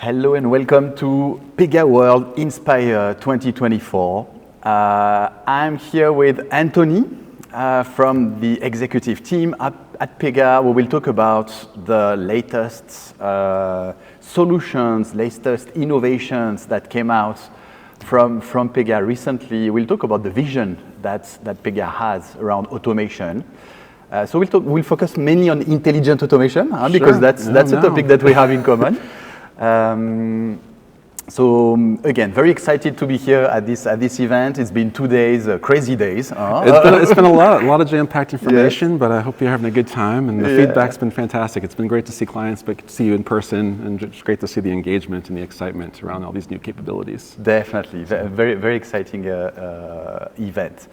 Hello and welcome to PegaWorld Inspire 2024. I'm here with Anthony from the executive team at Pega. We will talk about the latest solutions, latest innovations that came out from Pega recently. We'll talk about the vision that Pega has around automation. So we'll focus mainly on intelligent automation because that's a topic that we have in common. So again, very excited to be here at this event. It's been 2 days, crazy days. It's been a lot of jam-packed information, but I hope you're having a good time. And the feedback's been fantastic. It's been great to see clients, but to see you in person, and it's great to see the engagement and the excitement around all these new capabilities. Definitely, very very exciting event.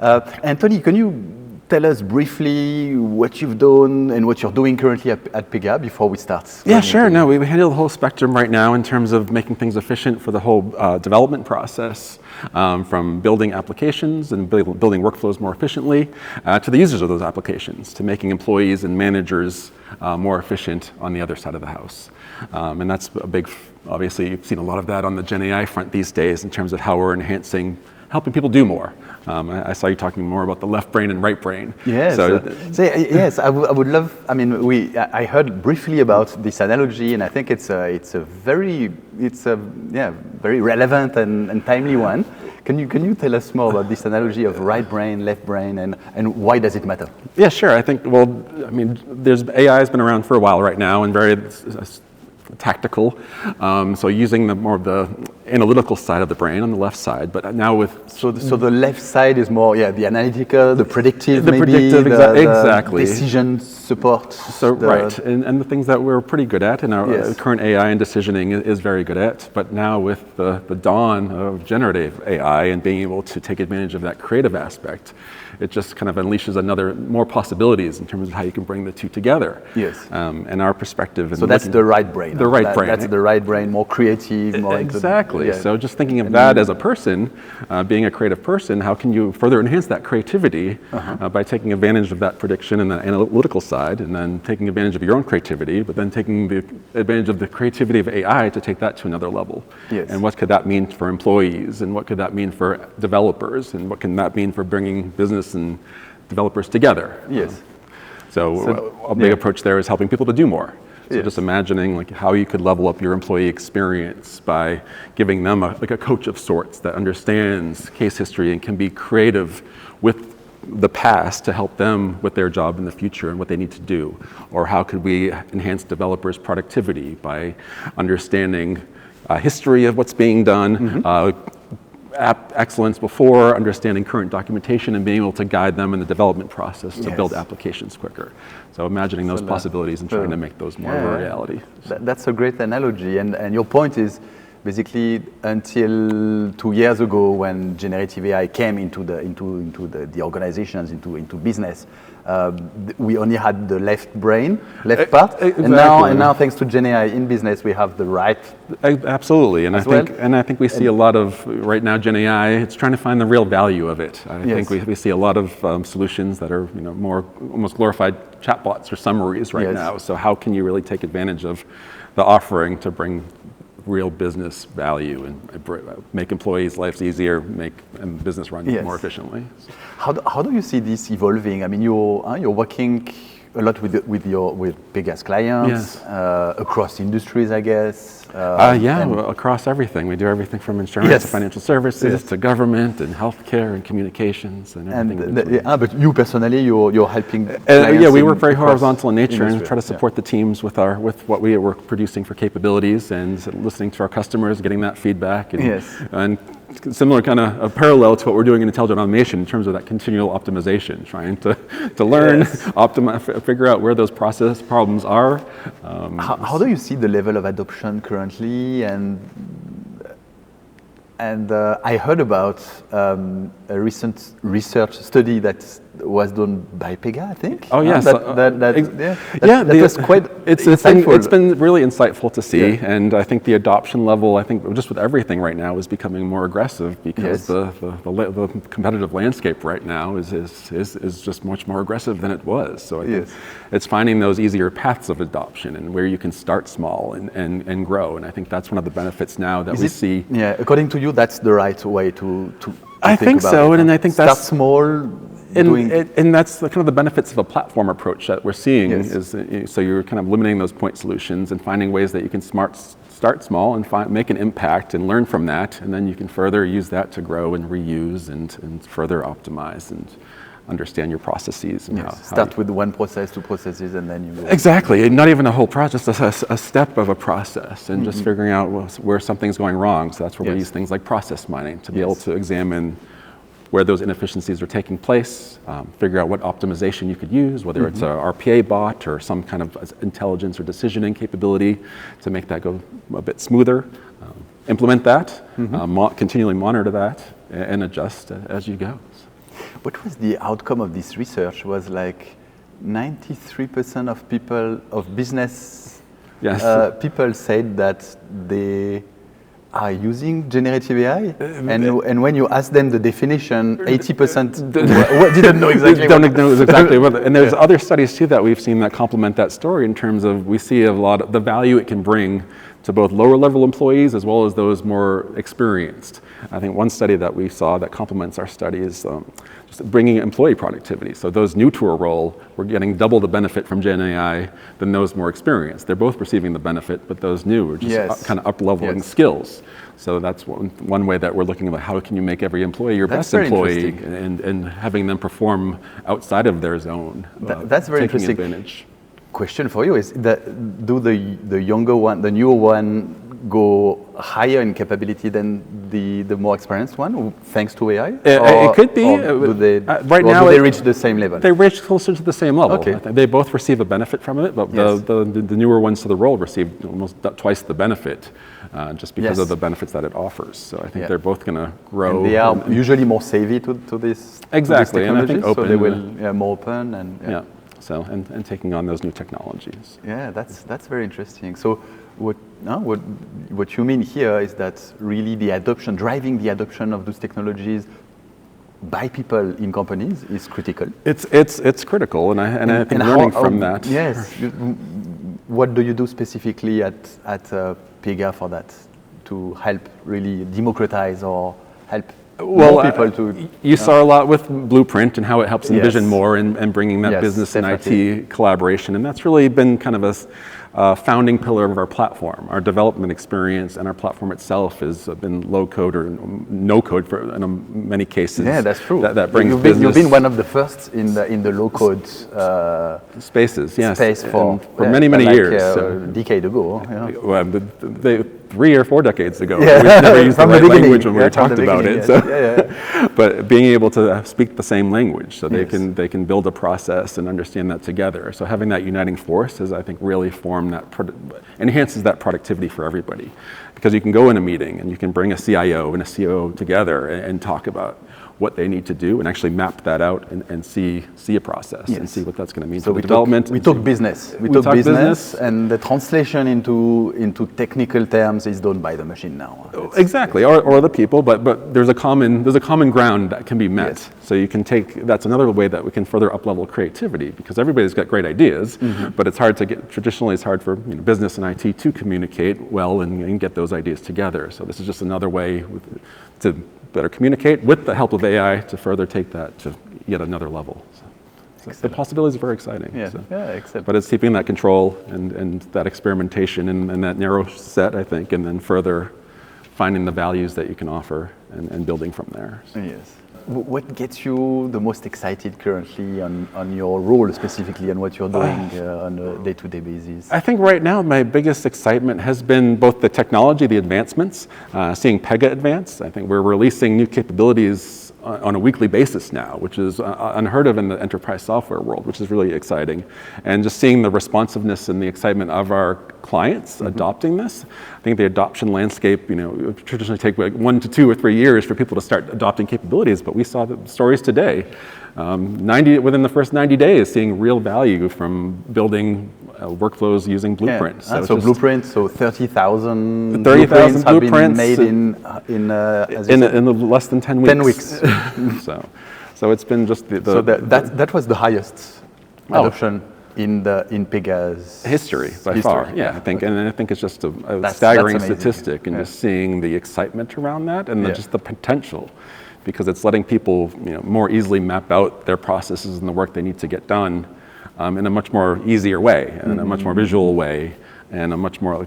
Anthony, can you tell us briefly what you've done and what you're doing currently at Pega before we start? Yeah, sure. No, we handle the whole spectrum right now in terms of making things efficient for the whole development process, from building applications and building workflows more efficiently to the users of those applications, to making employees and managers more efficient on the other side of the house. And that's a big, obviously, you've seen a lot of that on the Gen AI front these days in terms of how we're helping people do more. I saw you talking more about the left brain and right brain. Yes, yes. I would love. I mean, I heard briefly about this analogy, and I think it's a very relevant and timely one. Can you tell us more about this analogy of right brain, left brain, and why does it matter? Yeah, sure. I think AI has been around for a while right now, and very tactical, so using more of the analytical side of the brain on the left side, but now with so the left side is more the analytical, the predictive, exactly, decision support. So right, and the things that we're pretty good at, and our current AI and decisioning is very good at. But now with the dawn of generative AI and being able to take advantage of that creative aspect, it just kind of unleashes more possibilities in terms of how you can bring the two together. Yes. And our perspective. So that's the right brain. The right brain. That's the right brain, more creative, more exactly. So just thinking of that as a person, being a creative person, how can you further enhance that creativity by taking advantage of that prediction and the analytical side, and then taking advantage of your own creativity, but then taking the advantage of the creativity of AI to take that to another level. Yes. And what could that mean for employees, and what could that mean for developers, and what can that mean for bringing business and developers together? Yes. So a big approach there is helping people to do more. So just imagining how you could level up your employee experience by giving them a coach of sorts that understands case history and can be creative with the past to help them with their job in the future and what they need to do. Or how could we enhance developers' productivity by understanding history of what's being done, app excellence before, understanding current documentation, and being able to guide them in the development process to build applications quicker. So imagining those possibilities and trying to make those more of a reality. That's a great analogy, and your point is basically until 2 years ago when generative AI came into the organizations, into business, we only had the left part, exactly. and now thanks to Gen AI in business we have the right. Absolutely, and I think we see a lot of right now Gen AI. It's trying to find the real value of it. I think we see a lot of solutions that are more almost glorified chatbots or summaries right now. So how can you really take advantage of the offering to bring real business value and make employees' lives easier, make business run more efficiently? How do you see this evolving? I mean, you're working a lot with Pega's clients across industries, I guess. Across everything. We do everything from insurance to financial services to government and healthcare and communications and everything. But you personally, you're helping clients. We work very horizontal in nature and try to support the teams with what we are producing for capabilities and listening to our customers, getting that feedback, and similar kind of a parallel to what we're doing in intelligent automation in terms of that continual optimization, trying to learn, figure out where those process problems are. How do you see the level of adoption currently? And I heard about a recent research study that was done by Pega, I think. Oh yes, that was quite insightful. It's been really insightful to see, and I think the adoption level, I think just with everything right now, is becoming more aggressive because the competitive landscape right now is just much more aggressive than it was. So I think it's finding those easier paths of adoption and where you can start small and grow, and I think that's one of the benefits now that we see. Yeah, according to you, that's the right way to I think so, and I think start that's small. And that's kind of the benefits of a platform approach that we're seeing is so you're kind of limiting those point solutions and finding ways that you can start small and make an impact and learn from that, and then you can further use that to grow and reuse and further optimize and understand your processes. And start with one process, two processes, and then you go. Exactly, and not even a whole process, a step of a process, and just figuring out where something's going wrong. So that's where we use things like process mining to be able to examine where those inefficiencies are taking place, figure out what optimization you could use, whether it's a RPA bot or some kind of intelligence or decisioning capability to make that go a bit smoother. Implement that, continually monitor that, and adjust as you go. What was the outcome of this research? Was like 93% of people, of business people said that they are using generative AI, and when you ask them the definition, 80% didn't know exactly. Don't know exactly what. And there's other studies too that we've seen that complement that story in terms of we see a lot of the value it can bring to both lower level employees as well as those more experienced. I think one study that we saw that complements our study is just bringing employee productivity. So those new to a role were getting double the benefit from Gen AI than those more experienced. They're both receiving the benefit, but those new are just kind of up-leveling skills. So that's one way that we're looking at how can you make every employee your best employee and having them perform outside of their zone. That's very interesting. Advantage. Question for you is that do the younger one, the newer one, go higher in capability than the more experienced one, thanks to AI? It could be. Do they, right now, they reach the same level? They reach closer to the same level. Okay. They both receive a benefit from it, but the newer ones to the role receive almost twice the benefit, just because of the benefits that it offers. So I think they're both going to grow. And they are usually more savvy to this. Exactly, to this and I think open. So they will more open and So and taking on those new technologies. Yeah, that's very interesting. So what you mean here is that really the adoption, driving the adoption of those technologies by people in companies is critical. It's critical, and I think learning from that. Yes. What do you do specifically at Pega for that to help really democratize or help? People to, you saw a lot with Blueprint and how it helps envision more and bringing that business and IT collaboration, and that's really been kind of a founding pillar of our platform. Our development experience and our platform itself has been low code or no code for in many cases. Yeah, that's true. That brings business. You've been one of the first in the low code spaces. Yes, space for many years. A decade ago. Well, 3 or 4 decades ago. We never used the right language when we talked about it. But being able to speak the same language, so they can build a process and understand that together. So having that uniting force is, I think, really enhances that productivity for everybody, because you can go in a meeting and you can bring a CIO and a COO together and talk about what they need to do and actually map that out and see a process and see what that's going to mean for the development. We talk business. We talk business, and the translation into technical terms is done by the machine now. Exactly, or the people, but there's a common ground that can be met. So you can that's another way that we can further up-level creativity, because everybody's got great ideas, but it's hard to get. Traditionally, it's hard for business and IT to communicate well and get those ideas together. So this is just another way to better communicate with the help of AI to further take that to yet another level. So the possibilities are very exciting. But it's keeping that control and that experimentation and that narrow set, I think, and then further finding the values that you can offer and building from there. So. Yes. What gets you the most excited currently on your role specifically and what you're doing on a day-to-day basis? I think right now my biggest excitement has been both the technology, the advancements, seeing Pega advance. I think we're releasing new capabilities on a weekly basis now, which is unheard of in the enterprise software world, which is really exciting. And just seeing the responsiveness and the excitement of our clients adopting this. I think the adoption landscape, it would traditionally take like 1 to 2 or 3 years for people to start adopting capabilities, but we saw the stories today. Within the first 90 days, seeing real value from building workflows using Blueprint. Yeah. So Blueprint, so 30,000 blueprints have been made in less than 10 weeks. 10 weeks. So it's been just so that was the highest adoption in Pega's history by far. Yeah, I think it's just a staggering statistic, and just seeing the excitement around that and just the potential, because it's letting people more easily map out their processes and the work they need to get done in a much more easier way, and in a much more visual way, and a much more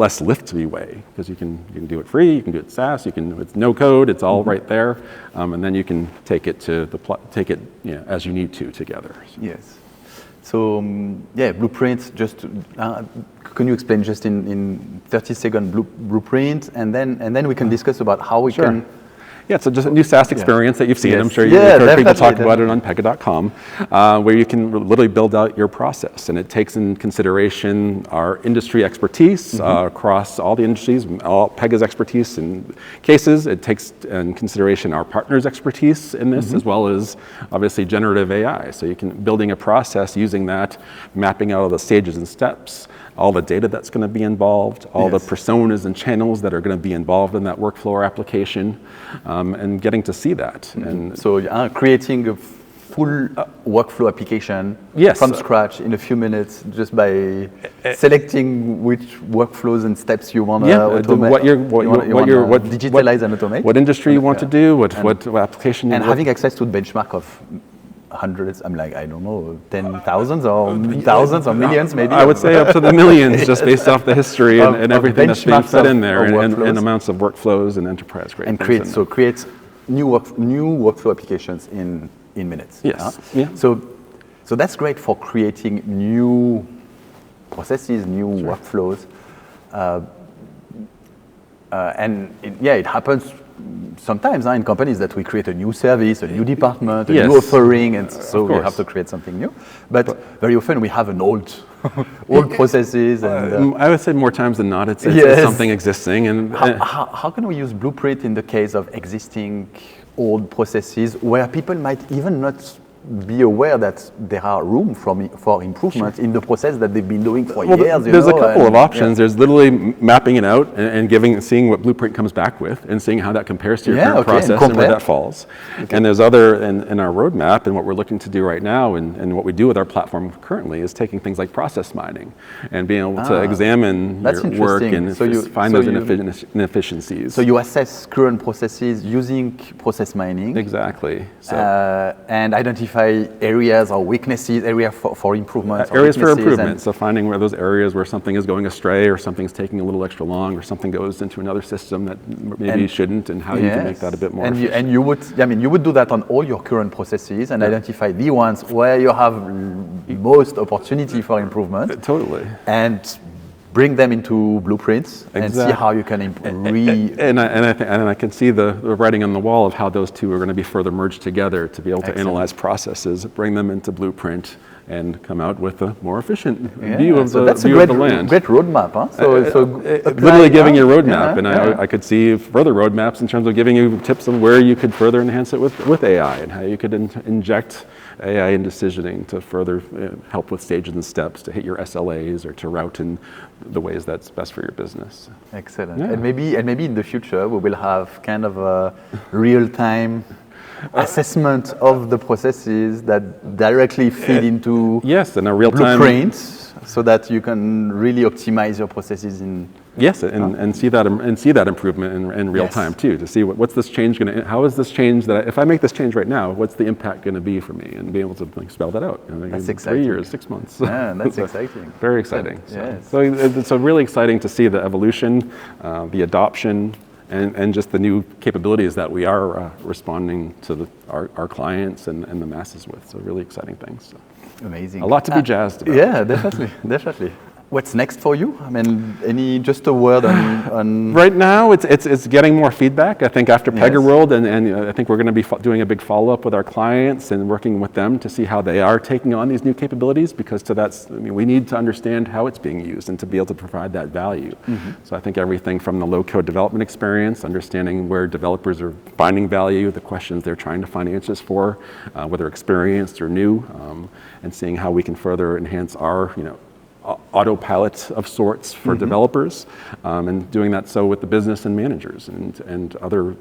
less lifty way, because you can do it free, you can do it SaaS, it's no code, it's all right there, and then you can take it as you need to together. Yes. So Blueprint. Just can you explain just in 30-second Blueprint, and then we can discuss about how we can. Yeah, so just a new SaaS experience that you've seen. Yes. I'm sure you've heard people talk about it on Pega.com, where you can literally build out your process. And it takes in consideration our industry expertise across all the industries, all Pega's expertise in cases. It takes in consideration our partners' expertise in this, as well as obviously generative AI. So you can building a process using that, mapping out all the stages and steps, all the data that's going to be involved, all the personas and channels that are going to be involved in that workflow or application, and getting to see that. And so creating a full workflow application from scratch in a few minutes, just by selecting which workflows and steps you want to automate, digitalize and automate. What industry you want to do, what application, and having access to the benchmark of hundreds, I don't know, 10,000s or thousands or millions maybe? I would say up to the millions, just based off the history and everything that's being fed in there, and amounts of workflows and enterprise grade. And create new workflow applications in minutes. Yes. So that's great for creating new processes, new workflows. It happens sometimes in companies that we create a new service, a new department, a new offering, and so we have to create something new. But very often we have an old processes. And, I would say more times than not, it's something existing. And how can we use Blueprint in the case of existing old processes where people might even not be aware that there are room for improvement in the process that they've been doing for years. There's a couple of options. There's literally mapping it out and seeing what Blueprint comes back with, and seeing how that compares to your current process and where that falls. And there's other in our roadmap, and what we're looking to do right now, and what we do with our platform currently, is taking things like process mining and being able to examine your work and find those inefficiencies. So you assess current processes using process mining. Exactly. And identify areas or weaknesses, areas for improvement. Areas for improvement. So finding where those areas where something is going astray, or something's taking a little extra long, or something goes into another system that maybe shouldn't, and how you can make that a bit more efficient. And you would do that on all your current processes and identify the ones where you have most opportunity for improvement. Totally. And bring them into Blueprints and see how you can improve. And I can see the writing on the wall of how those two are going to be further merged together to be able to analyze processes, bring them into Blueprint, and come out with a more efficient view of the land. Great roadmap, huh? Literally giving you a roadmap, and I could see further roadmaps in terms of giving you tips on where you could further enhance it with AI, and how you could inject AI in decisioning to further help with stages and steps to hit your SLAs, or to route in the ways that's best for your business. Excellent. And maybe in the future we will have kind of a real-time assessment of the processes that directly feed into and a real-time Blueprints, so that you can really optimize your processes in. Yes, and see that improvement in real time too, to see what's this change going to, how is this change that if I make this change right now, what's the impact going to be for me, and be able to spell that out. That's exciting. 3 years, 6 months. Yeah, that's exciting. Very exciting. So it's really exciting to see the evolution, the adoption, and just the new capabilities that we are responding to our clients and the masses with. So really exciting things. Amazing. A lot to be jazzed about. Yeah, definitely. What's next for you? I mean, just a word on... Right now, it's getting more feedback. I think after PegaWorld, and I think we're going to be doing a big follow-up with our clients and working with them to see how they are taking on these new capabilities, because we need to understand how it's being used and to be able to provide that value. So I think everything from the low-code development experience, understanding where developers are finding value, the questions they're trying to find answers for, whether experienced or new, and seeing how we can further enhance our, autopilot of sorts for developers, and doing that so with the business and managers and other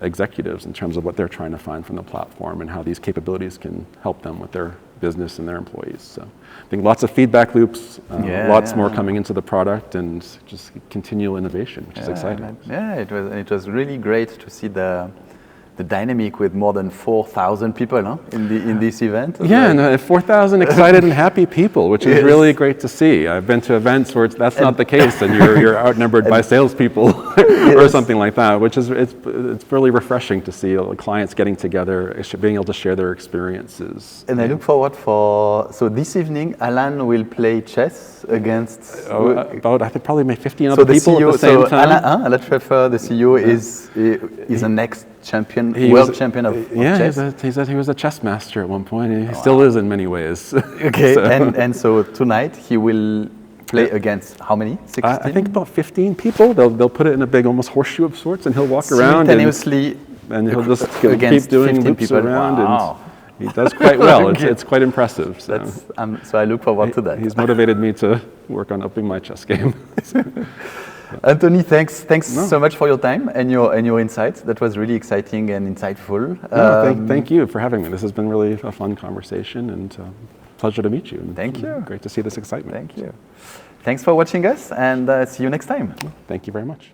executives in terms of what they're trying to find from the platform and how these capabilities can help them with their business and their employees. So I think lots of feedback loops, lots more coming into the product, and just continual innovation, which is exciting. Yeah, it was really great to see the dynamic with more than 4,000 people in this event. Yeah, and 4,000 excited and happy people, which is really great to see. I've been to events where that's not the case, and you're outnumbered by salespeople or something like that, which is it's really refreshing to see clients getting together, being able to share their experiences. And I look forward so this evening, Alan will play chess against about I think probably 15 other people at the same time. Alan Scheffer, the CEO, is the next world champion of chess. He said he was a chess master at one point. He still is in many ways. Okay, and so tonight he will play against how many? 16? I think about 15 people. They'll put it in a big almost horseshoe of sorts, and he'll walk around simultaneously, and he'll just keep doing loops around. Wow. And he does quite well. It's quite impressive. So. So I look forward to that. He's motivated me to work on upping my chess game. Anthony, thanks so much for your time and your insights. That was really exciting and insightful. Thank you for having me. This has been really a fun conversation, and pleasure to meet you. And thank you. Great to see this excitement. Thank you. Thanks for watching us, and see you next time. Thank you very much.